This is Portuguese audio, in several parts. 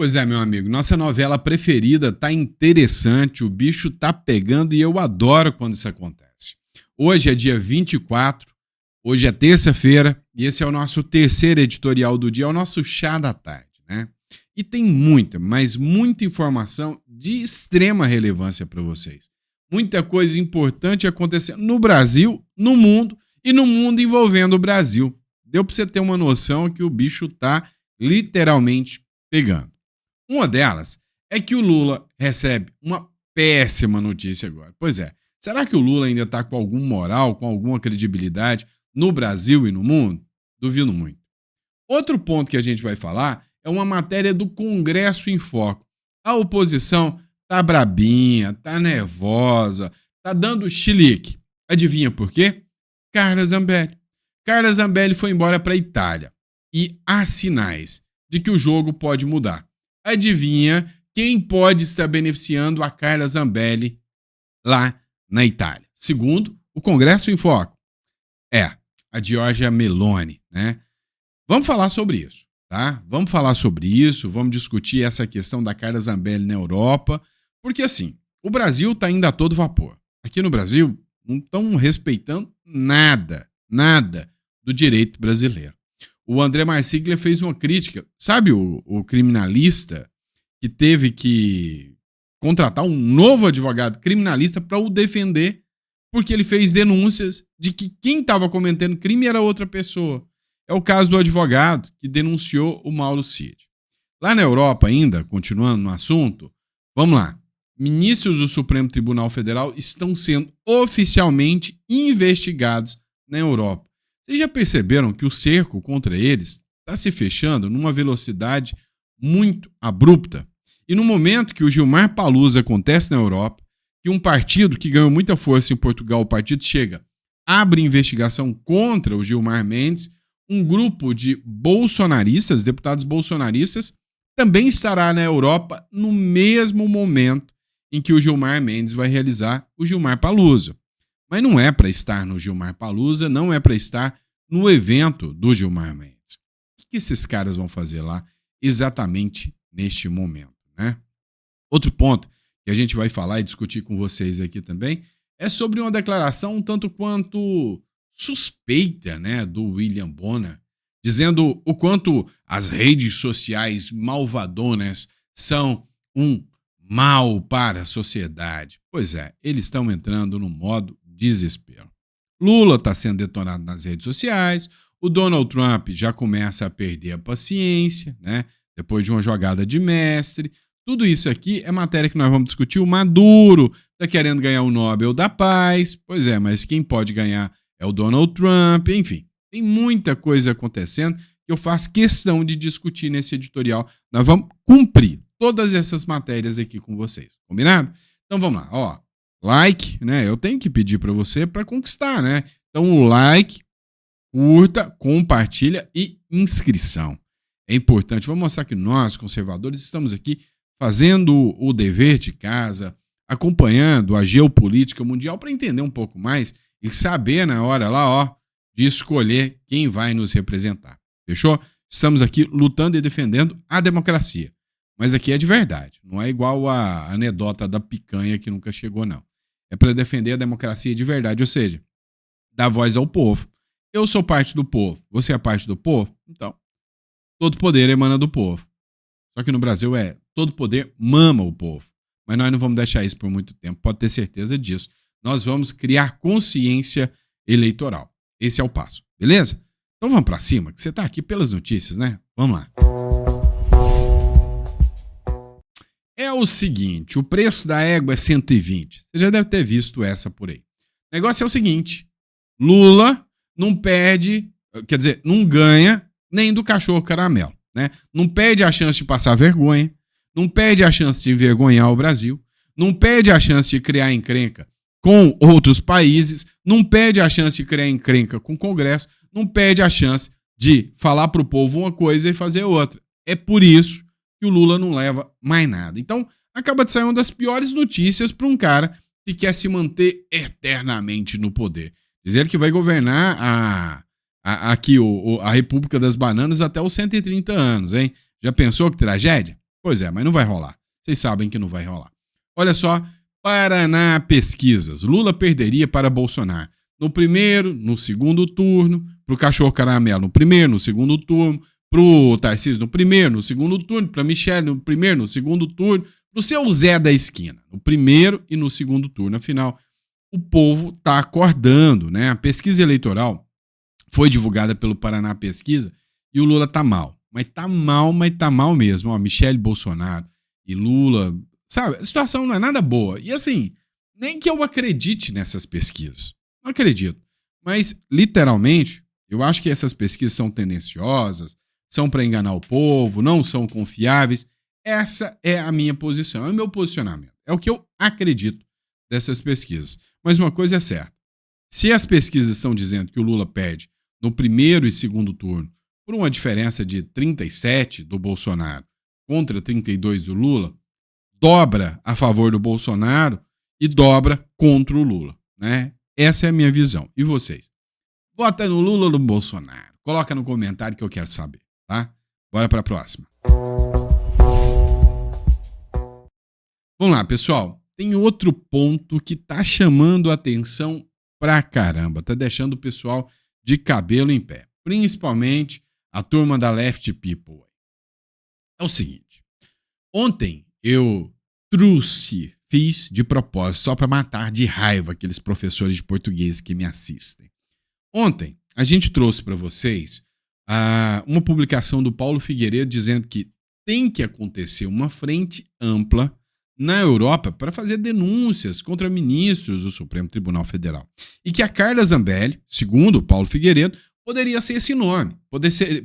Pois é, meu amigo, nossa novela preferida tá interessante, o bicho tá pegando e eu adoro quando isso acontece. Hoje é dia 24, hoje é terça-feira e esse é o nosso terceiro editorial do dia, é o nosso chá da tarde, né? E tem muita, mas muita informação de extrema relevância para vocês. Muita coisa importante acontecendo no Brasil, no mundo e no mundo envolvendo o Brasil. Deu para você ter uma noção que o bicho tá literalmente pegando. Uma delas é que o Lula recebe uma péssima notícia agora. Pois é, será que o Lula ainda está com algum moral, com alguma credibilidade no Brasil e no mundo? Duvido muito. Outro ponto que a gente vai falar é uma matéria do Congresso em Foco. A oposição tá brabinha, tá nervosa, tá dando chilique. Adivinha por quê? Carla Zambelli. Carla Zambelli foi embora para a Itália e há sinais de que o jogo pode mudar. Adivinha quem pode estar beneficiando a Carla Zambelli lá na Itália? Segundo o Congresso em Foco, é a Giorgia Meloni, né? Vamos falar sobre isso, tá? Vamos falar sobre isso, vamos discutir essa questão da Carla Zambelli na Europa, porque assim, o Brasil tá indo a todo vapor. Aqui no Brasil não estão respeitando nada do direito brasileiro. O André Marcília fez uma crítica. Sabe o criminalista que teve que contratar um novo advogado criminalista para o defender porque ele fez denúncias de que quem estava cometendo crime era outra pessoa. É o caso do advogado que denunciou o Mauro Cid. Lá na Europa ainda, continuando no assunto, vamos lá. Ministros do Supremo Tribunal Federal estão sendo oficialmente investigados na Europa. Vocês já perceberam que o cerco contra eles está se fechando numa velocidade muito abrupta? E no momento que o Gilmar Palusa acontece na Europa, que um partido que ganhou muita força em Portugal, o partido Chega, abre investigação contra o Gilmar Mendes, um grupo de bolsonaristas, deputados bolsonaristas, também estará na Europa no mesmo momento em que o Gilmar Mendes vai realizar o Gilmar Palusa. Mas não é para estar no Gilmar Palusa, não é para estar no evento do Gilmar Mendes. O que esses caras vão fazer lá exatamente neste momento, né? Outro ponto que a gente vai falar e discutir com vocês aqui também é sobre uma declaração um tanto quanto suspeita, né, do William Bonner, dizendo o quanto as redes sociais malvadonas são um mal para a sociedade. Pois é, eles estão entrando no modo desespero. Lula está sendo detonado nas redes sociais, o Donald Trump já começa a perder a paciência, né? Depois de uma jogada de mestre. Tudo isso aqui é matéria que nós vamos discutir. O Maduro está querendo ganhar o Nobel da Paz. Pois é, mas quem pode ganhar é o Donald Trump. Enfim, tem muita coisa acontecendo que eu faço questão de discutir nesse editorial. Nós vamos cumprir todas essas matérias aqui com vocês. Combinado? Então vamos lá, ó. Like, né? Eu tenho que pedir para você para conquistar, né? Então o like, curta, compartilha e inscrição. É importante. Vamos mostrar que nós, conservadores, estamos aqui fazendo o dever de casa, acompanhando a geopolítica mundial para entender um pouco mais e saber na hora lá, ó, de escolher quem vai nos representar. Fechou? Estamos aqui lutando e defendendo a democracia. Mas aqui é de verdade. Não é igual a anedota da picanha que nunca chegou, não. É para defender a democracia de verdade, ou seja, dar voz ao povo. Eu sou parte do povo. Você é parte do povo? Então, todo poder emana do povo. Só que no Brasil todo poder mama o povo. Mas nós não vamos deixar isso por muito tempo. Pode ter certeza disso. Nós vamos criar consciência eleitoral. Esse é o passo. Beleza? Então vamos para cima, que você está aqui pelas notícias, né? Vamos lá. É o seguinte, o preço da égua é 120. Você já deve ter visto essa por aí. O negócio é o seguinte, Lula não perde, quer dizer, não ganha nem do cachorro caramelo, né? Não perde a chance de passar vergonha, não perde a chance de envergonhar o Brasil, não perde a chance de criar encrenca com outros países, não perde a chance de criar encrenca com o Congresso, não perde a chance de falar para o povo uma coisa e fazer outra. É por isso que o Lula não leva mais nada. Então, acaba de sair uma das piores notícias para um cara que quer se manter eternamente no poder. Dizer que vai governar aqui a República das Bananas até os 130 anos, hein? Já pensou que tragédia? Pois é, mas não vai rolar. Vocês sabem que não vai rolar. Olha só, Paraná Pesquisas. Lula perderia para Bolsonaro no primeiro, no segundo turno, pro Cachorro Caramelo no primeiro, no segundo turno, pro Tarcísio no primeiro, no segundo turno, pra Michele no primeiro, no segundo turno, pro seu Zé da esquina, no primeiro e no segundo turno. Afinal, o povo tá acordando, né? A pesquisa eleitoral foi divulgada pelo Paraná Pesquisa e o Lula tá mal. Mas tá mal mesmo. Ó, Michele Bolsonaro e Lula, sabe? A situação não é nada boa. E assim, nem que eu acredite nessas pesquisas. Não acredito. Mas, literalmente, eu acho que essas pesquisas são tendenciosas, são para enganar o povo, não são confiáveis. Essa é a minha posição, é o meu posicionamento. É o que eu acredito dessas pesquisas. Mas uma coisa é certa. Se as pesquisas estão dizendo que o Lula perde no primeiro e segundo turno por uma diferença de 37 do Bolsonaro contra 32 do Lula, dobra a favor do Bolsonaro e dobra contra o Lula, né? Essa é a minha visão. E vocês? Vota no Lula ou no Bolsonaro? Coloca no comentário que eu quero saber, tá? Bora para a próxima. Vamos lá, pessoal. Tem outro ponto que tá chamando a atenção pra caramba. Tá deixando o pessoal de cabelo em pé. Principalmente a turma da Left People. É o seguinte. Ontem eu fiz de propósito, só para matar de raiva aqueles professores de português que me assistem. Ontem a gente trouxe para vocês uma publicação do Paulo Figueiredo dizendo que tem que acontecer uma frente ampla na Europa para fazer denúncias contra ministros do Supremo Tribunal Federal. E que a Carla Zambelli, segundo o Paulo Figueiredo, poderia ser esse nome.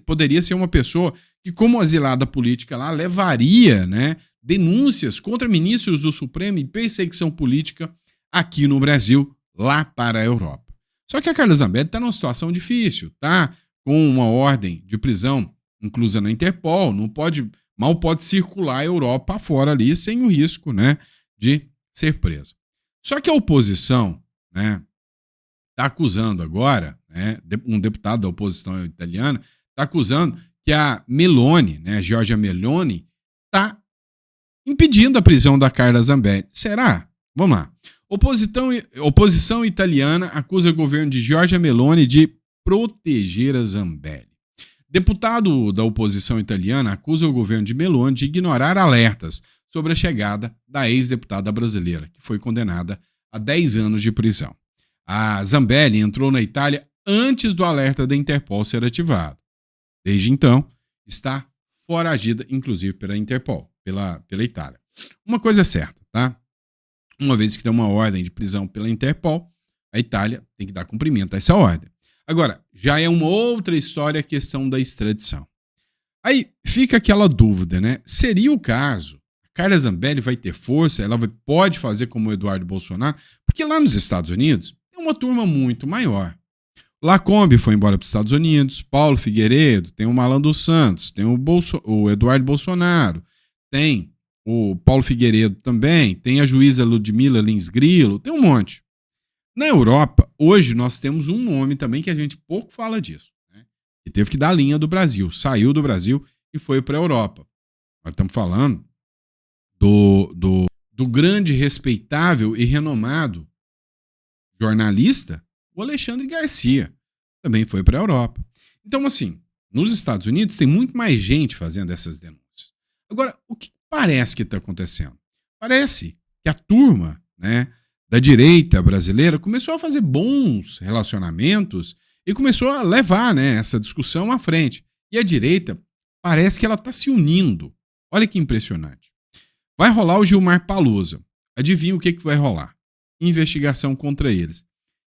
Poderia ser uma pessoa que, como asilada política lá, levaria, né, denúncias contra ministros do Supremo e perseguição política aqui no Brasil, lá para a Europa. Só que a Carla Zambelli está numa situação difícil, tá? Com uma ordem de prisão inclusa na Interpol, mal pode circular a Europa afora ali sem o risco, né, de ser preso. Só que a oposição, né, está acusando agora, né, um deputado da oposição italiana está acusando que a Meloni, né, a Giorgia Meloni, está impedindo a prisão da Carla Zambelli. Será? Vamos lá. Oposição italiana acusa o governo de Giorgia Meloni de proteger a Zambelli. Deputado da oposição italiana acusa o governo de Meloni de ignorar alertas sobre a chegada da ex-deputada brasileira, que foi condenada a 10 anos de prisão. A Zambelli entrou na Itália antes do alerta da Interpol ser ativado. Desde então, está foragida, inclusive, pela Interpol, pela Itália. Uma coisa é certa, tá? Uma vez que tem uma ordem de prisão pela Interpol, a Itália tem que dar cumprimento a essa ordem. Agora, já é uma outra história a questão da extradição. Aí fica aquela dúvida, né? Seria o caso, a Carla Zambelli vai ter força, pode fazer como o Eduardo Bolsonaro, porque lá nos Estados Unidos tem uma turma muito maior. Lacombe foi embora para os Estados Unidos, Paulo Figueiredo, tem o Malan dos Santos, tem o Eduardo Bolsonaro, tem o Paulo Figueiredo também, tem a juíza Ludmila Lins Grillo, tem um monte. Na Europa, hoje nós temos um nome também que a gente pouco fala disso, né? E teve que dar a linha do Brasil, saiu do Brasil e foi para a Europa. Nós estamos falando do grande, respeitável e renomado jornalista, o Alexandre Garcia, também foi para a Europa. Então, assim, nos Estados Unidos tem muito mais gente fazendo essas denúncias. Agora, o que parece que está acontecendo? Parece que a turma, né, da direita brasileira começou a fazer bons relacionamentos e começou a levar, né, essa discussão à frente. E a direita parece que ela está se unindo. Olha que impressionante. Vai rolar o Gilmar Palusa. Adivinha o que vai rolar? Investigação contra eles.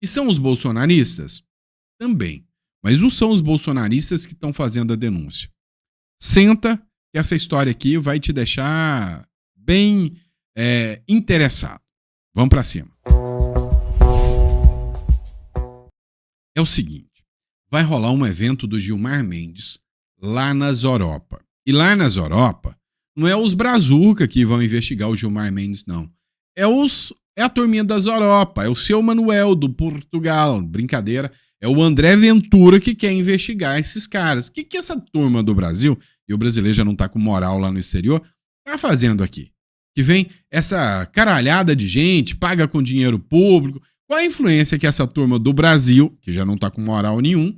E são os bolsonaristas? Também. Mas não são os bolsonaristas que estão fazendo a denúncia. Senta, que essa história aqui vai te deixar bem interessado. Vamos para cima. É o seguinte, vai rolar um evento do Gilmar Mendes lá nas Europa. E lá nas Europa, não é os Brazuca que vão investigar o Gilmar Mendes, não. É a turminha das Europa, é o seu Manuel do Portugal, brincadeira. É o André Ventura que quer investigar esses caras. O que essa turma do Brasil, e o brasileiro já não tá com moral lá no exterior, está fazendo aqui? Que vem essa caralhada de gente, paga com dinheiro público. Qual a influência que essa turma do Brasil, que já não está com moral nenhum,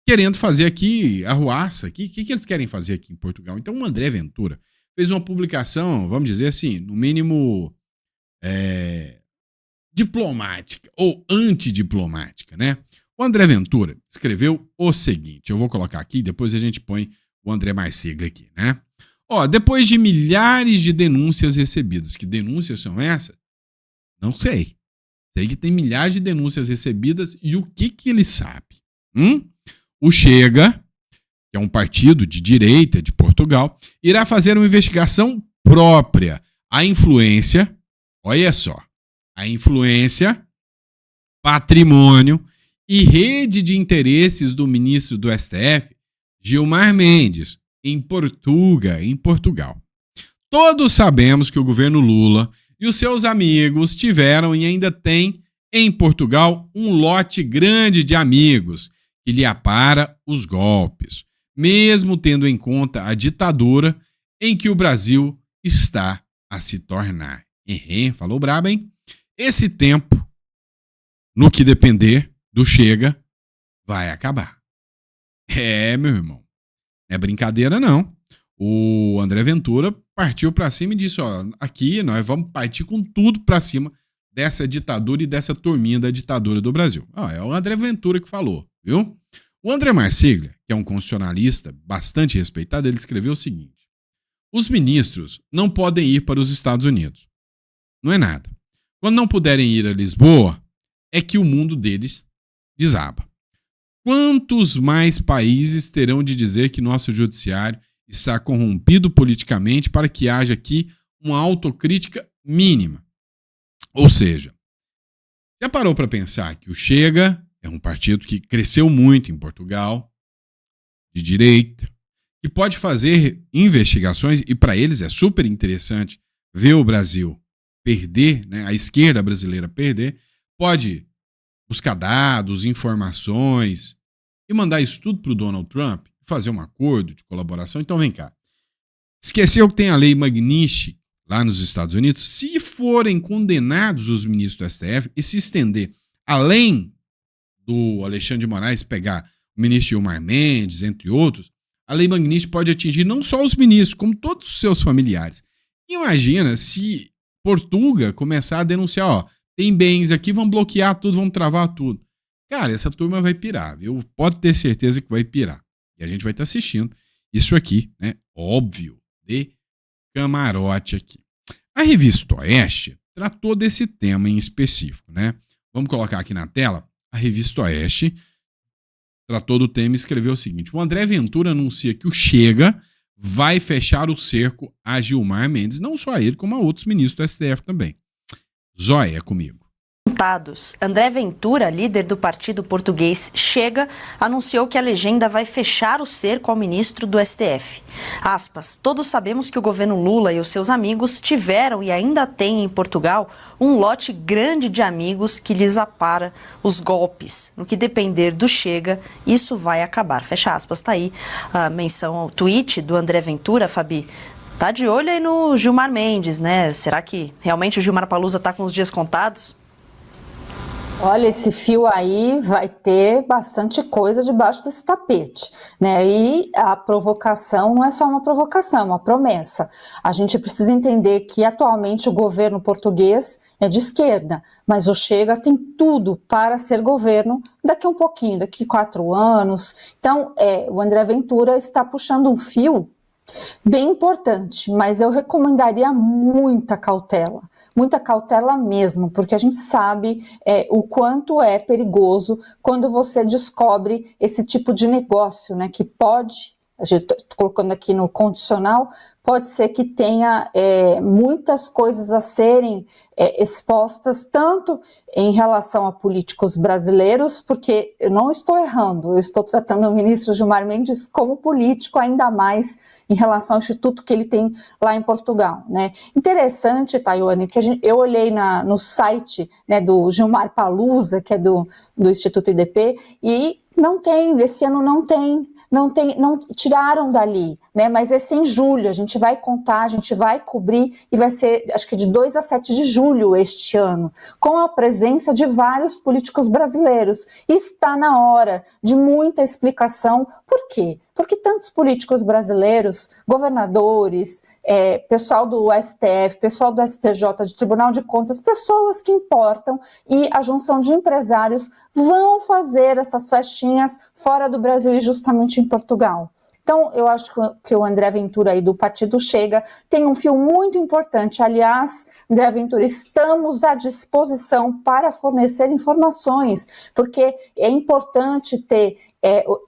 querendo fazer aqui arruaça? O que eles querem fazer aqui em Portugal? Então o André Ventura fez uma publicação, vamos dizer assim, no mínimo diplomática ou antidiplomática, né? O André Ventura escreveu o seguinte, eu vou colocar aqui, depois a gente põe o André Marsiglia aqui, né? Depois de milhares de denúncias recebidas, que denúncias são essas? Não sei. Sei que tem milhares de denúncias recebidas e o que ele sabe? O Chega, que é um partido de direita de Portugal, irá fazer uma investigação própria à influência, olha só, a influência, patrimônio e rede de interesses do ministro do STF, Gilmar Mendes, em Portugal. Todos sabemos que o governo Lula e os seus amigos tiveram e ainda têm em Portugal um lote grande de amigos que lhe apara os golpes, mesmo tendo em conta a ditadura em que o Brasil está a se tornar. Falou brabo, hein? Esse tempo, no que depender do Chega, vai acabar. Meu irmão. Não é brincadeira, não. O André Ventura partiu para cima e disse, aqui nós vamos partir com tudo para cima dessa ditadura e dessa turminha da ditadura do Brasil. É o André Ventura que falou, viu? O André Marsiglia, que é um constitucionalista bastante respeitado, ele escreveu o seguinte: os ministros não podem ir para os Estados Unidos. Não é nada. Quando não puderem ir a Lisboa, é que o mundo deles desaba. Quantos mais países terão de dizer que nosso judiciário está corrompido politicamente para que haja aqui uma autocrítica mínima? Ou seja, já parou para pensar que o Chega é um partido que cresceu muito em Portugal, de direita, que pode fazer investigações, e para eles é super interessante ver o Brasil perder, né, a esquerda brasileira perder, pode buscar dados, informações e mandar isso tudo para o Donald Trump, fazer um acordo de colaboração. Então vem cá. Esqueceu que tem a lei Magnitsky lá nos Estados Unidos? Se forem condenados os ministros do STF e se estender além do Alexandre de Moraes pegar o ministro Gilmar Mendes, entre outros, a lei Magnitsky pode atingir não só os ministros, como todos os seus familiares. Imagina se Portugal começar a denunciar, tem bens aqui, vão bloquear tudo, vão travar tudo. Cara, essa turma vai pirar, viu? Pode ter certeza que vai pirar. E a gente vai estar assistindo isso aqui, né? Óbvio, de camarote aqui. A revista Oeste tratou desse tema em específico, né? Vamos colocar aqui na tela. A revista Oeste tratou do tema e escreveu o seguinte: o André Ventura anuncia que o Chega vai fechar o cerco a Gilmar Mendes, não só a ele, como a outros ministros do STF também. Zóia, é comigo. André Ventura, líder do partido português Chega, anunciou que a legenda vai fechar o cerco ao ministro do STF. Aspas, todos sabemos que o governo Lula e os seus amigos tiveram e ainda têm em Portugal um lote grande de amigos que lhes apara os golpes. No que depender do Chega, isso vai acabar. Fecha aspas, tá aí a menção ao tweet do André Ventura, Fabi. Tá de olho aí no Gilmar Mendes, né? Será que realmente o Gilmar Palusa tá com os dias contados? Olha, esse fio aí vai ter bastante coisa debaixo desse tapete, né? E a provocação não é só uma provocação, é uma promessa. A gente precisa entender que atualmente o governo português é de esquerda, mas o Chega tem tudo para ser governo daqui a um pouquinho, daqui 4 anos. Então, o André Ventura está puxando um fio bem importante, mas eu recomendaria muita cautela mesmo, porque a gente sabe o quanto é perigoso quando você descobre esse tipo de negócio, né, que pode, a gente está colocando aqui no condicional, pode ser que tenha muitas coisas a serem expostas, tanto em relação a políticos brasileiros, porque eu não estou errando, eu estou tratando o ministro Gilmar Mendes como político, ainda mais em relação ao instituto que ele tem lá em Portugal, né? Interessante, Tayane, que eu olhei no site, né, do Gilmar Palusa, que é do Instituto IDP, e Não tem, esse ano não tiraram dali, né? Mas esse é em julho, a gente vai contar, a gente vai cobrir e vai ser, acho que de 2 a 7 de julho este ano, com a presença de vários políticos brasileiros. E está na hora de muita explicação. Por quê? Porque tantos políticos brasileiros, governadores, pessoal do STF, pessoal do STJ, de Tribunal de Contas, pessoas que importam, e a junção de empresários vão fazer essas festinhas fora do Brasil e justamente em Portugal. Então, eu acho que o André Ventura aí do Partido Chega tem um fio muito importante. Aliás, André Ventura, estamos à disposição para fornecer informações, porque é importante ter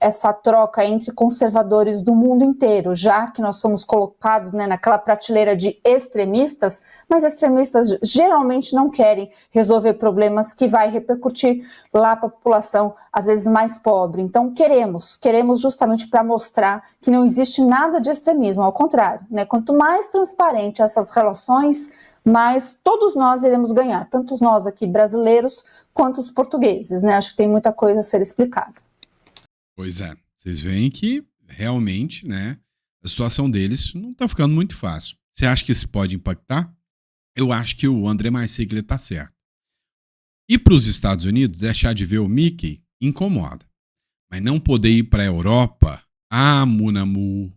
essa troca entre conservadores do mundo inteiro, já que nós somos colocados, né, naquela prateleira de extremistas, mas extremistas geralmente não querem resolver problemas que vai repercutir lá para a população, às vezes mais pobre. Então queremos justamente para mostrar que não existe nada de extremismo, ao contrário, né? Quanto mais transparente essas relações, mais todos nós iremos ganhar, tanto nós aqui brasileiros quanto os portugueses, né? Acho que tem muita coisa a ser explicada. Pois é, vocês veem que realmente, né, a situação deles não tá ficando muito fácil. Você acha que isso pode impactar? Eu acho que o André Marceglia tá certo. Ir para os Estados Unidos, deixar de ver o Mickey, incomoda. Mas não poder ir para a Europa, Munamu,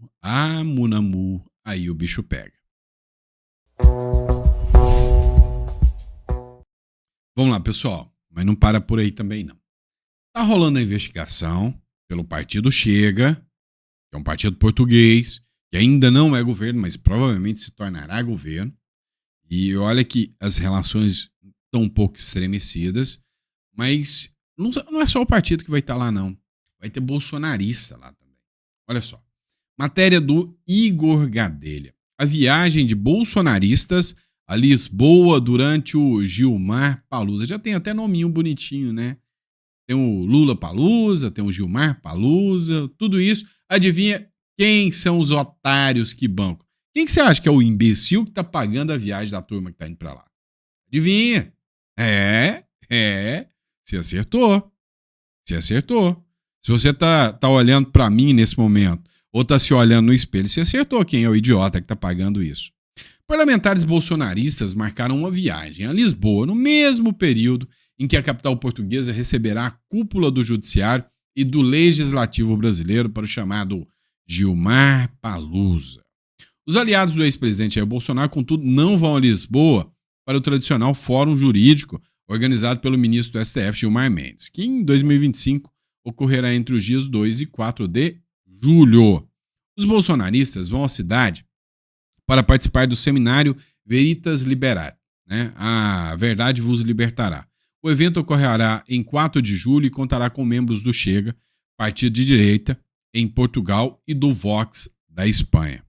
aí o bicho pega. Vamos lá, pessoal, mas não para por aí também não. Tá rolando a investigação pelo Partido Chega, que é um partido português, que ainda não é governo, mas provavelmente se tornará governo. E olha que as relações estão um pouco estremecidas, mas não é só o partido que vai estar lá, não. Vai ter bolsonarista lá também. Olha só. Matéria do Igor Gadelha. A viagem de bolsonaristas a Lisboa durante o Gilmar Palusa. Já tem até nominho bonitinho, né? Tem o Lula Palusa, tem o Gilmar Palusa, tudo isso. Adivinha quem são os otários que bancam? Quem que você acha que é o imbecil que tá pagando a viagem da turma que tá indo pra lá? Adivinha? Você acertou. Você acertou. Se você tá olhando pra mim nesse momento, ou tá se olhando no espelho, você acertou quem é o idiota que tá pagando isso. Parlamentares bolsonaristas marcaram uma viagem a Lisboa no mesmo período em que a capital portuguesa receberá a cúpula do judiciário e do legislativo brasileiro para o chamado Gilmar Palusa. Os aliados do ex-presidente Jair Bolsonaro, contudo, não vão a Lisboa para o tradicional fórum jurídico organizado pelo ministro do STF, Gilmar Mendes, que em 2025 ocorrerá entre os dias 2 e 4 de julho. Os bolsonaristas vão à cidade para participar do seminário Veritas Liberat, né? A Verdade vos libertará. O evento ocorrerá em 4 de julho e contará com membros do Chega, partido de direita, em Portugal, e do Vox, da Espanha.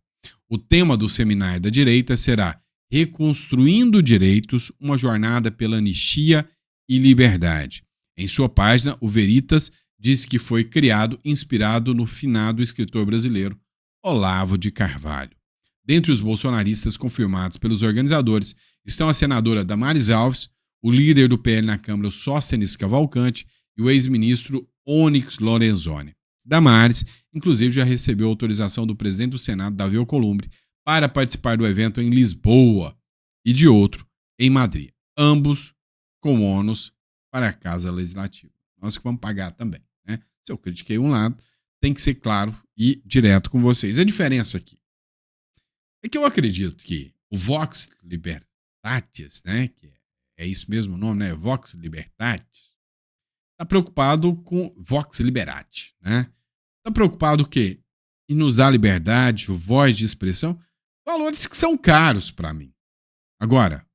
O tema do seminário da direita será Reconstruindo Direitos, uma jornada pela anistia e liberdade. Em sua página, o Veritas diz que foi criado inspirado no finado escritor brasileiro Olavo de Carvalho. Dentre os bolsonaristas confirmados pelos organizadores estão a senadora Damares Alves, o líder do PL na Câmara, Sóstenes Cavalcante, e o ex-ministro Onyx Lorenzoni. Damares, inclusive, já recebeu autorização do presidente do Senado, Davi Alcolumbre, para participar do evento em Lisboa e de outro em Madrid. Ambos com ônus para a Casa Legislativa. Nós que vamos pagar também, né? Se eu critiquei um lado, tem que ser claro e direto com vocês. A diferença aqui é que eu acredito que o Vox Libertatis, né, que é isso mesmo o nome, né, Vox Libertatis, está preocupado com Vox Liberati, né? Está preocupado o quê? Em nos dar liberdade, o voz de expressão, valores que são caros para mim. Agora,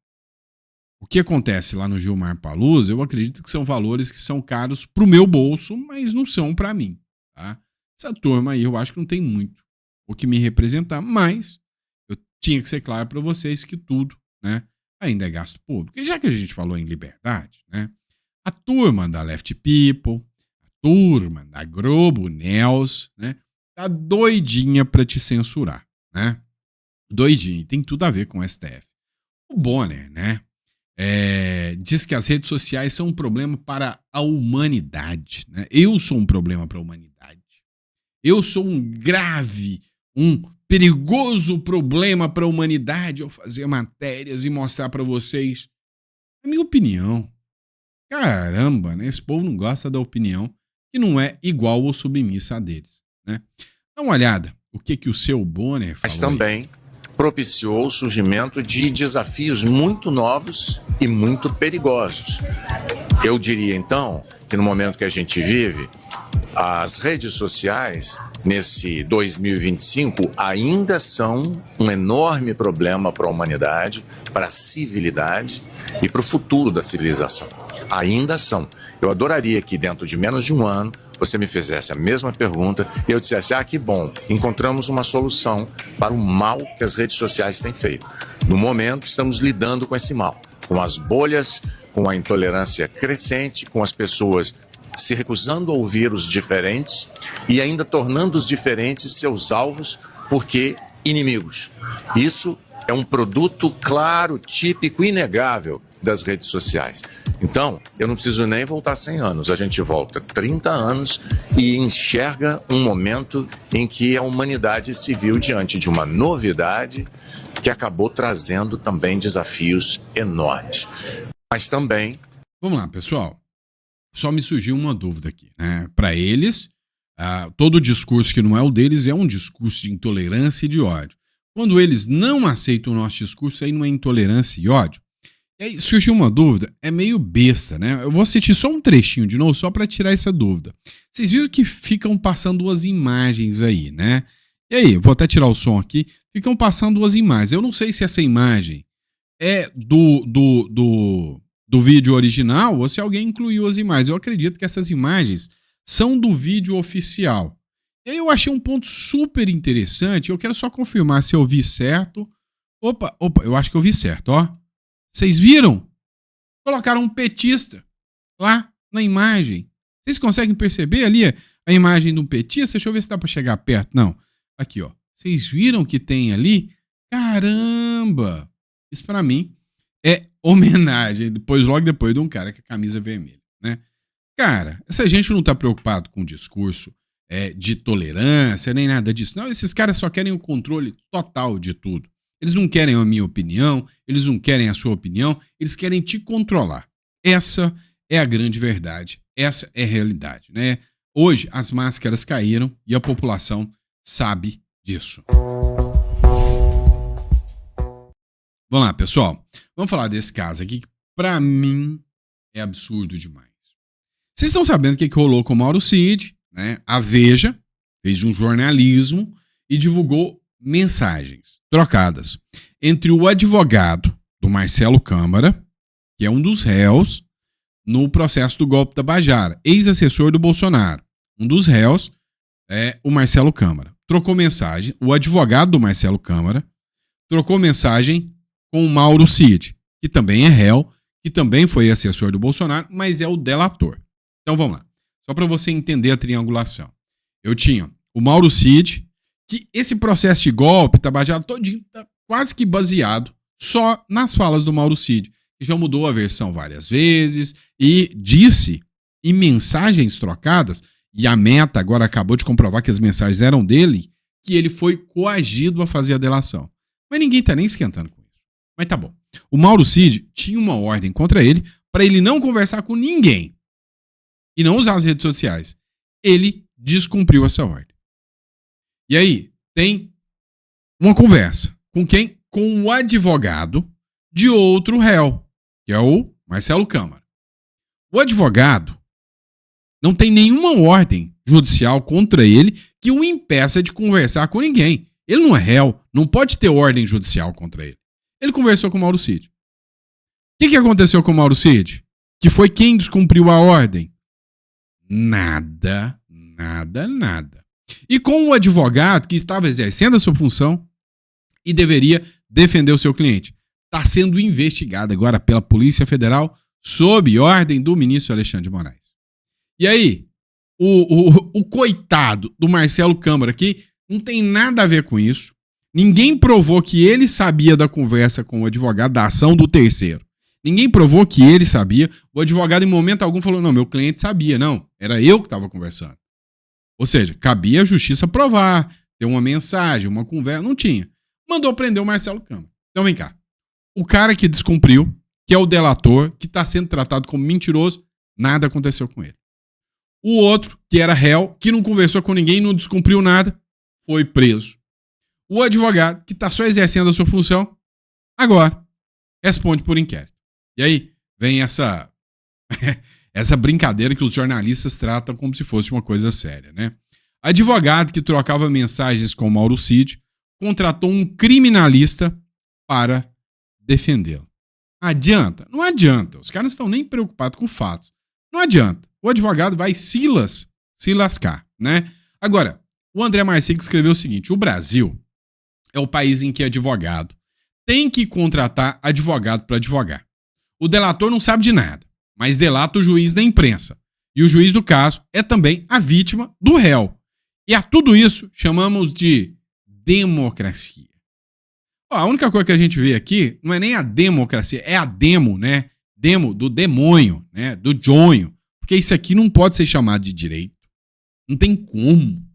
o que acontece lá no Gilmar Palusa, eu acredito que são valores que são caros para o meu bolso, mas não são para mim, tá? Essa turma aí eu acho que não tem muito o que me representar, mas eu tinha que ser claro para vocês que tudo, né, ainda é gasto público. E já que a gente falou em liberdade, né, a turma da Left People, a turma da Globo News, né, tá doidinha para te censurar, né? Doidinha, e tem tudo a ver com o STF. O Bonner, né, diz que as redes sociais são um problema para a humanidade, né? Eu sou um problema para a humanidade. Eu sou um perigoso problema para a humanidade ao fazer matérias e mostrar para vocês a minha opinião. Caramba, né? Esse povo não gosta da opinião que não é igual ou submissa a deles, né? Dá uma olhada o que o seu Bonner falou. Mas também propiciou o surgimento de desafios muito novos e muito perigosos. Eu diria, então, que no momento que a gente vive, as redes sociais, nesse 2025, ainda são um enorme problema para a humanidade, para a civilidade e para o futuro da civilização. Ainda são. Eu adoraria que dentro de menos de um ano você me fizesse a mesma pergunta e eu dissesse, que bom, encontramos uma solução para o mal que as redes sociais têm feito. No momento, estamos lidando com esse mal, com as bolhas, com a intolerância crescente, com as pessoas se recusando a ouvir os diferentes e ainda tornando os diferentes seus alvos porque inimigos. Isso é um produto claro, típico, inegável das redes sociais. Então, eu não preciso nem voltar 100 anos, a gente volta 30 anos e enxerga um momento em que a humanidade se viu diante de uma novidade que acabou trazendo também desafios enormes. Mas também... Vamos lá, pessoal. Só me surgiu uma dúvida aqui, né? Para eles, todo discurso que não é o deles é um discurso de intolerância e de ódio. Quando eles não aceitam o nosso discurso, aí não é intolerância e ódio. E aí surgiu uma dúvida, é meio besta, né? Eu vou assistir só um trechinho de novo, só para tirar essa dúvida. Vocês viram que ficam passando duas imagens aí, né? E aí, vou até tirar o som aqui. Ficam passando duas imagens. Eu não sei se essa imagem é do vídeo original ou se alguém incluiu as imagens. Eu acredito que essas imagens são do vídeo oficial. E aí eu achei um ponto super interessante. Eu quero só confirmar se eu vi certo. Opa, eu acho que eu vi certo, ó. Vocês viram? Colocaram um petista lá na imagem. Vocês conseguem perceber ali a imagem de um petista? Deixa eu ver se dá para chegar perto. Não. Aqui, ó. Vocês viram que tem ali? Caramba! Isso para mim é homenagem, logo depois de um cara com a camisa vermelha, né? Cara, essa gente não tá preocupado com o discurso de tolerância, nem nada disso. Não, esses caras só querem o controle total de tudo. Eles não querem a minha opinião, eles não querem a sua opinião, eles querem te controlar. Essa é a grande verdade, essa é a realidade, né? Hoje as máscaras caíram e a população sabe disso. Vamos lá, pessoal. Vamos falar desse caso aqui que, pra mim, é absurdo demais. Vocês estão sabendo o que rolou com o Mauro Cid, né? A Veja fez um jornalismo e divulgou mensagens trocadas entre o advogado do Marcelo Câmara, que é um dos réus no processo do golpe da Tabajara, ex-assessor do Bolsonaro. Um dos réus é o Marcelo Câmara. Trocou mensagem, o advogado do Marcelo Câmara trocou mensagem com o Mauro Cid, que também é réu, que também foi assessor do Bolsonaro, mas é o delator. Então vamos lá. Só para você entender a triangulação. Eu tinha o Mauro Cid, que esse processo de golpe, Tabajara todinho, tá quase que baseado só nas falas do Mauro Cid, que já mudou a versão várias vezes e disse em mensagens trocadas, e a Meta agora acabou de comprovar que as mensagens eram dele, que ele foi coagido a fazer a delação. Mas ninguém tá nem esquentando com isso. Mas tá bom. O Mauro Cid tinha uma ordem contra ele para ele não conversar com ninguém e não usar as redes sociais. Ele descumpriu essa ordem. E aí, tem uma conversa. Com quem? Com o advogado de outro réu, que é o Marcelo Câmara. O advogado não tem nenhuma ordem judicial contra ele que o impeça de conversar com ninguém. Ele não é réu, não pode ter ordem judicial contra ele. Ele conversou com o Mauro Cid. O que aconteceu com o Mauro Cid? Que foi quem descumpriu a ordem? Nada. E com o advogado que estava exercendo a sua função e deveria defender o seu cliente. Está sendo investigado agora pela Polícia Federal sob ordem do ministro Alexandre de Moraes. E aí, o coitado do Marcelo Câmara aqui não tem nada a ver com isso. Ninguém provou que ele sabia da conversa com o advogado, da ação do terceiro. Ninguém provou que ele sabia. O advogado, em momento algum, falou: não, meu cliente sabia. Não, era eu que estava conversando. Ou seja, cabia a justiça provar, ter uma mensagem, uma conversa. Não tinha. Mandou prender o Marcelo Câmara. Então vem cá. O cara que descumpriu, que é o delator, que está sendo tratado como mentiroso, nada aconteceu com ele. O outro, que era réu, que não conversou com ninguém, não descumpriu nada, foi preso. O advogado, que está só exercendo a sua função, agora responde por inquérito. E aí vem essa brincadeira que os jornalistas tratam como se fosse uma coisa séria, né? Advogado que trocava mensagens com Mauro Cid contratou um criminalista para defendê-lo. Adianta? Não adianta. Os caras não estão nem preocupados com fatos. Não adianta. O advogado vai se lascar, né? Agora, o André Marcic escreveu o seguinte: o Brasil é o país em que advogado tem que contratar advogado para advogar. O delator não sabe de nada, mas delata o juiz da imprensa. E o juiz do caso é também a vítima do réu. E a tudo isso chamamos de democracia. Ó, a única coisa que a gente vê aqui não é nem a democracia, é a demo, né? Demo do demônio, né? Do jonho. Porque isso aqui não pode ser chamado de direito. Não tem como.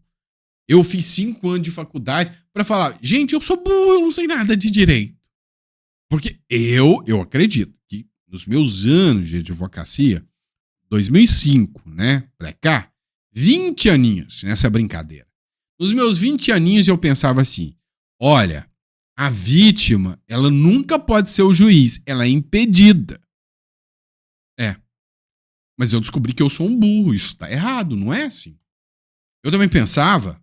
Eu fiz 5 anos de faculdade para falar: gente, eu sou burro, eu não sei nada de direito. Porque eu acredito que nos meus anos de advocacia, 2005, né, pra cá, 20 aninhos nessa brincadeira. Nos meus 20 aninhos eu pensava assim: olha, a vítima, ela nunca pode ser o juiz, ela é impedida. Mas eu descobri que eu sou um burro, isso tá errado, não é assim? Eu também pensava,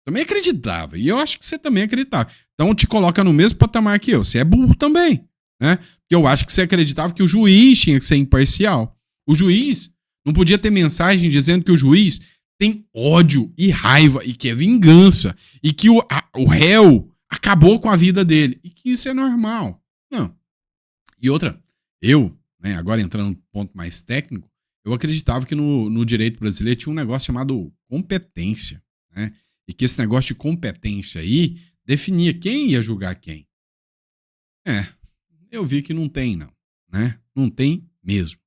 também acreditava, e eu acho que você também acreditava. Então te coloca no mesmo patamar que eu, você é burro também, né? Porque eu acho que você acreditava que o juiz tinha que ser imparcial. O juiz não podia ter mensagem dizendo que o juiz tem ódio e raiva e que é vingança e que o réu acabou com a vida dele e que isso é normal. Não. E outra, agora entrando num ponto mais técnico, eu acreditava que no direito brasileiro tinha um negócio chamado competência, né? E que esse negócio de competência aí definia quem ia julgar quem. Eu vi que não tem, não, né? Não tem mesmo.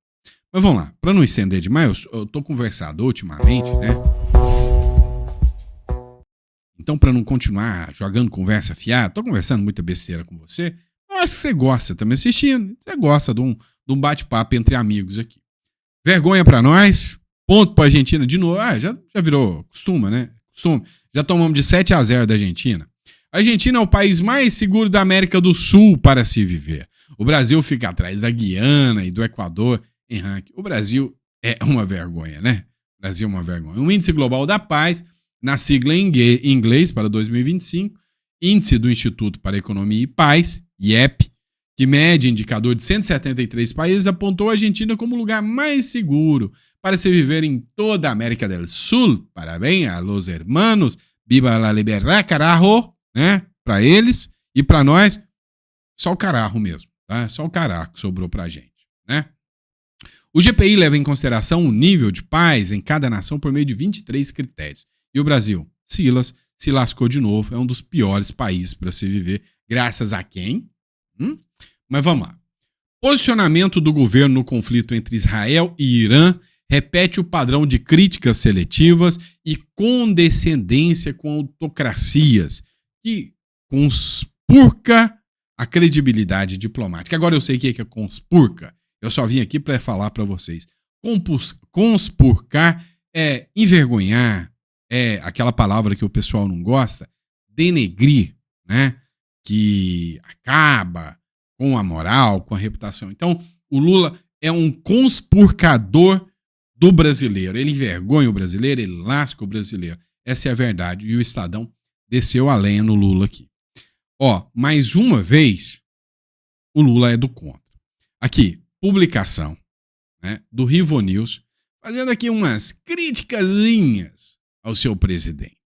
Mas vamos lá, para não estender demais, eu tô conversado ultimamente, né? Então, para não continuar jogando conversa fiada, tô conversando muita besteira com você, eu acho que você gosta, tá me assistindo, você gosta de um bate-papo entre amigos aqui. Vergonha pra nós, ponto pra Argentina de novo. Já virou costume, né? Já tomamos de 7-0 da Argentina. A Argentina é o país mais seguro da América do Sul para se viver. O Brasil fica atrás da Guiana e do Equador em ranking. O Brasil é uma vergonha, né? O Brasil é uma vergonha. O Índice Global da Paz, na sigla em inglês para 2025, Índice do Instituto para Economia e Paz, IEP, que mede indicador de 173 países, apontou a Argentina como o lugar mais seguro para se viver em toda a América do Sul. Parabéns a los hermanos, viva la libertad, carajo, né? Para eles e para nós, só o carajo mesmo, tá? Só o carajo que sobrou pra gente, né? O GPI leva em consideração o nível de paz em cada nação por meio de 23 critérios. E o Brasil, Silas, se lascou de novo, é um dos piores países para se viver, graças a quem? Mas vamos lá. Posicionamento do governo no conflito entre Israel e Irã repete o padrão de críticas seletivas e condescendência com autocracias que conspurca a credibilidade diplomática. Agora eu sei o que é conspurca. Eu só vim aqui para falar para vocês. Conspurcar é envergonhar, é aquela palavra que o pessoal não gosta, denegrir, né? Que acaba com a moral, com a reputação. Então, o Lula é um conspurcador do brasileiro. Ele envergonha o brasileiro, ele lasca o brasileiro. Essa é a verdade. E o Estadão desceu a lenha no Lula aqui. Mais uma vez, o Lula é do contra. Aqui, publicação, né, do Rivo News, fazendo aqui umas criticazinhas ao seu presidente.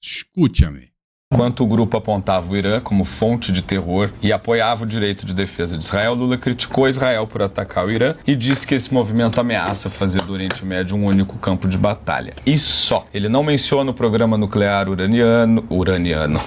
Escute-me. Enquanto o grupo apontava o Irã como fonte de terror e apoiava o direito de defesa de Israel, Lula criticou Israel por atacar o Irã e disse que esse movimento ameaça fazer do Oriente Médio um único campo de batalha. E só. Ele não menciona o programa nuclear uraniano.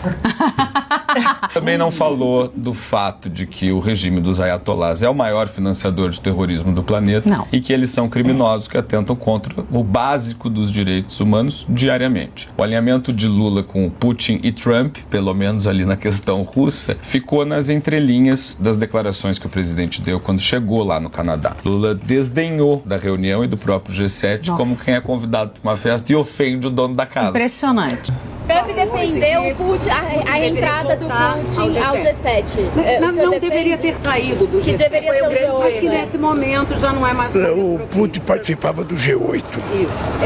Também não falou do fato de que o regime dos ayatolás é o maior financiador de terrorismo do planeta e que eles são criminosos que atentam contra o básico dos direitos humanos diariamente. O alinhamento de Lula com Putin e Trump, pelo menos ali na questão russa, ficou nas entrelinhas das declarações que o presidente deu quando chegou lá no Canadá. Lula desdenhou da reunião e do próprio G7 como quem é convidado para uma festa e ofende o dono da casa. Impressionante. Trump defendeu Putin, a entrada do Putin ao G7. Não deveria ter saído do G7. Deveria ser o G8, acho que nesse momento já não é mais... O Putin participava do G8,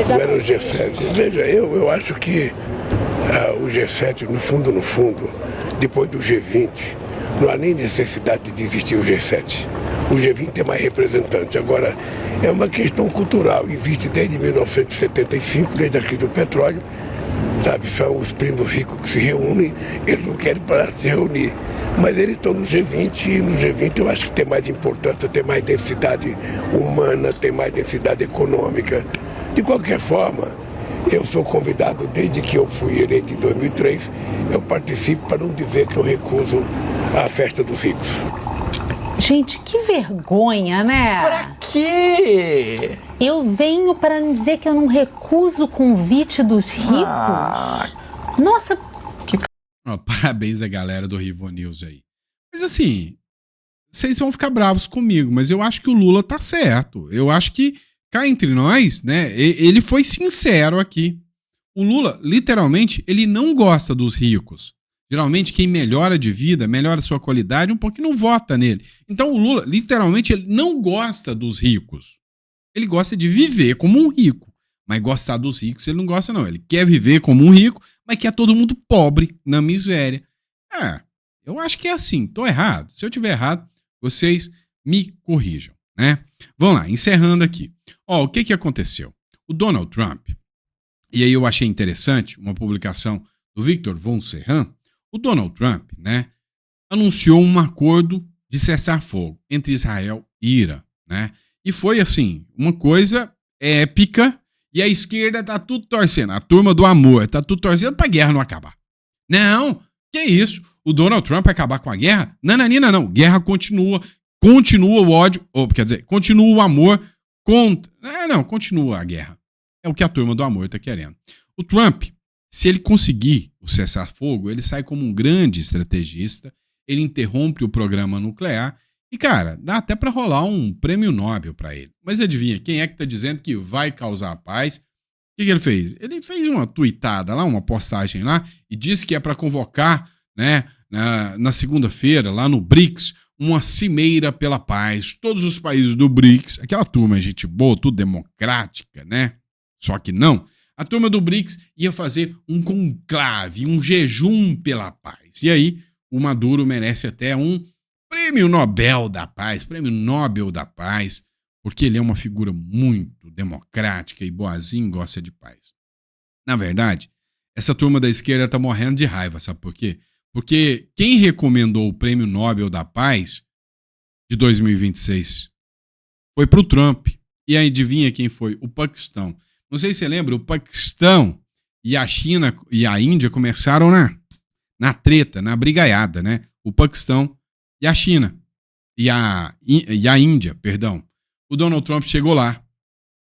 não era o G7. Veja, eu acho que o G7, no fundo, depois do G20, não há nem necessidade de existir o G7. O G20 é mais representante. Agora, é uma questão cultural. Existe desde 1975, desde a crise do petróleo. Sabe, são os primos ricos que se reúnem, eles não querem parar de se reunir. Mas eles estão no G20 e no G20 eu acho que tem mais importância, tem mais densidade humana, tem mais densidade econômica. De qualquer forma, eu sou convidado desde que eu fui eleito em 2003, eu participo para não dizer que eu recuso a festa dos ricos. Gente, que vergonha, né? Pra quê? Eu venho para dizer que eu não recuso o convite dos ricos. Nossa. Parabéns a galera do Rivo News aí. Mas assim, vocês vão ficar bravos comigo, mas eu acho que o Lula tá certo. Eu acho que, cá entre nós, né, ele foi sincero aqui. O Lula, literalmente, ele não gosta dos ricos. Geralmente, quem melhora de vida, melhora a sua qualidade, um pouquinho não vota nele. Então, o Lula, literalmente, ele não gosta dos ricos. Ele gosta de viver como um rico. Mas gostar dos ricos, ele não gosta, não. Ele quer viver como um rico, mas quer todo mundo pobre, na miséria. Eu acho que é assim. Tô errado. Se eu tiver errado, vocês me corrijam, né? Vamos lá, encerrando aqui. O que aconteceu? O Donald Trump, e aí eu achei interessante uma publicação do Victor Von Serran. O Donald Trump, né, anunciou um acordo de cessar-fogo entre Israel e Irã, né? E foi, assim, uma coisa épica e a esquerda tá tudo torcendo. A turma do amor tá tudo torcendo pra guerra não acabar. Não, que isso? O Donald Trump vai acabar com a guerra? Não. Guerra continua o ódio, continua o amor contra... continua a guerra. É o que a turma do amor tá querendo. O Trump, se ele conseguir o cessar-fogo, ele sai como um grande estrategista, ele interrompe o programa nuclear e, cara, dá até para rolar um prêmio Nobel para ele. Mas adivinha, quem é que tá dizendo que vai causar a paz? O que ele fez? Ele fez uma tuitada lá, uma postagem lá, e disse que é para convocar, né, na segunda-feira, lá no BRICS, uma cimeira pela paz. Todos os países do BRICS, aquela turma, gente boa, tudo democrática, né? Só que não. A turma do BRICS ia fazer um conclave, um jejum pela paz. E aí, o Maduro merece até um prêmio Nobel da Paz, prêmio Nobel da Paz, porque ele é uma figura muito democrática e boazinha, gosta de paz. Na verdade, essa turma da esquerda tá morrendo de raiva, sabe por quê? Porque quem recomendou o prêmio Nobel da Paz de 2026 foi pro Trump. E aí, adivinha quem foi? O Paquistão. Não sei se você lembra, o Paquistão e a China e a Índia começaram na treta, na brigaiada, né? O Paquistão e a China e a Índia, perdão. O Donald Trump chegou lá,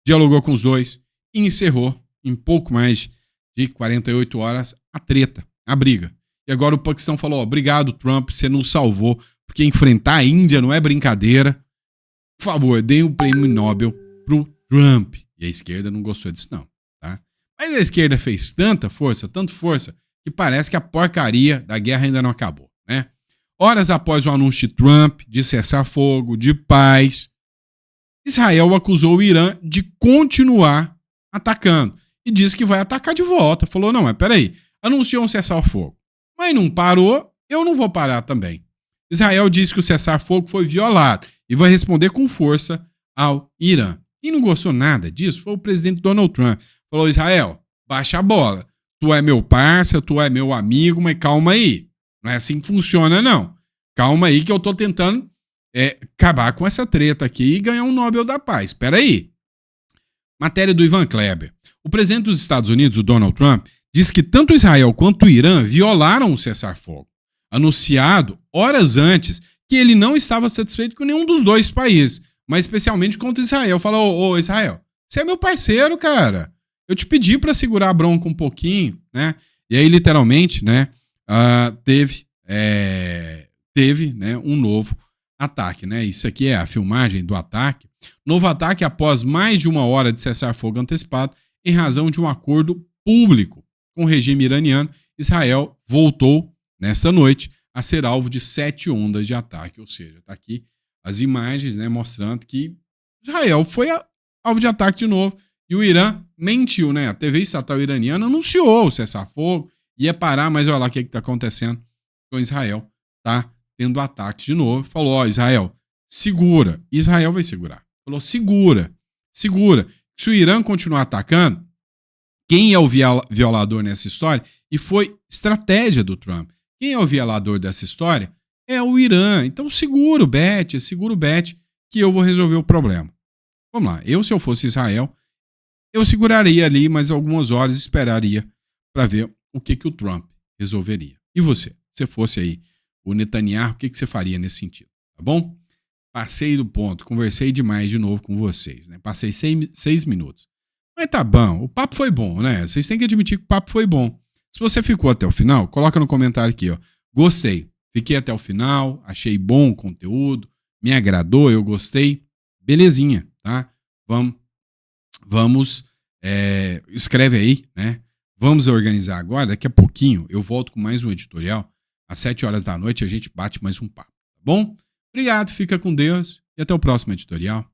dialogou com os dois e encerrou em pouco mais de 48 horas a treta, a briga. E agora o Paquistão falou, obrigado Trump, você nos salvou, porque enfrentar a Índia não é brincadeira. Por favor, dê um prêmio Nobel pro Trump. E a esquerda não gostou disso não, tá? Mas a esquerda fez tanta força, que parece que a porcaria da guerra ainda não acabou, né? Horas após o anúncio de Trump de cessar fogo, de paz, Israel acusou o Irã de continuar atacando e disse que vai atacar de volta. Falou, não, mas peraí, anunciou um cessar-fogo, mas não parou, eu não vou parar também. Israel disse que o cessar-fogo foi violado e vai responder com força ao Irã. Quem não gostou nada disso foi o presidente Donald Trump. Falou, Israel, baixa a bola. Tu é meu parceiro, tu é meu amigo, mas calma aí. Não é assim que funciona, não. Calma aí que eu tô tentando acabar com essa treta aqui e ganhar um Nobel da Paz. Espera aí. Matéria do Ivan Kleber. O presidente dos Estados Unidos, o Donald Trump, disse que tanto Israel quanto o Irã violaram o cessar-fogo. anunciado horas antes que ele não estava satisfeito com nenhum dos dois países, mas especialmente contra Israel. Falou, ô Israel, você é meu parceiro, cara. Eu te pedi para segurar a bronca um pouquinho, né? E aí, literalmente, né, teve né, um novo ataque, né? Isso aqui é a filmagem do ataque. Novo ataque após mais de 1 hora de cessar-fogo antecipado em razão de um acordo público com o regime iraniano. Israel voltou, nessa noite, a ser alvo de 7 ondas de ataque. Ou seja, tá aqui as imagens, né, mostrando que Israel foi alvo de ataque de novo. E o Irã mentiu, né? A TV estatal iraniana anunciou o cessar-fogo, ia parar, mas olha lá o que está acontecendo com Israel. Tá tendo ataque de novo. Falou, ó, Israel, segura. Israel vai segurar. Falou, segura. Se o Irã continuar atacando, quem é o violador nessa história? E foi estratégia do Trump. Quem é o violador dessa história? É o Irã. Então segura o bet, que eu vou resolver o problema. Vamos lá. Se eu fosse Israel, eu seguraria ali mais algumas horas e esperaria para ver o que o Trump resolveria. E você? Se você fosse aí o Netanyahu, o que você faria nesse sentido? Tá bom? Passei do ponto, conversei demais de novo com vocês, né? Passei 6 minutos. Mas tá bom, o papo foi bom, né? Vocês têm que admitir que o papo foi bom. Se você ficou até o final, coloca no comentário aqui, ó. Gostei, fiquei até o final, achei bom o conteúdo, me agradou, eu gostei. Belezinha, tá? Vamos, escreve aí, né? Vamos organizar agora, daqui a pouquinho eu volto com mais um editorial. Às 7 horas da noite a gente bate mais um papo, tá bom? Obrigado, fica com Deus e até o próximo editorial.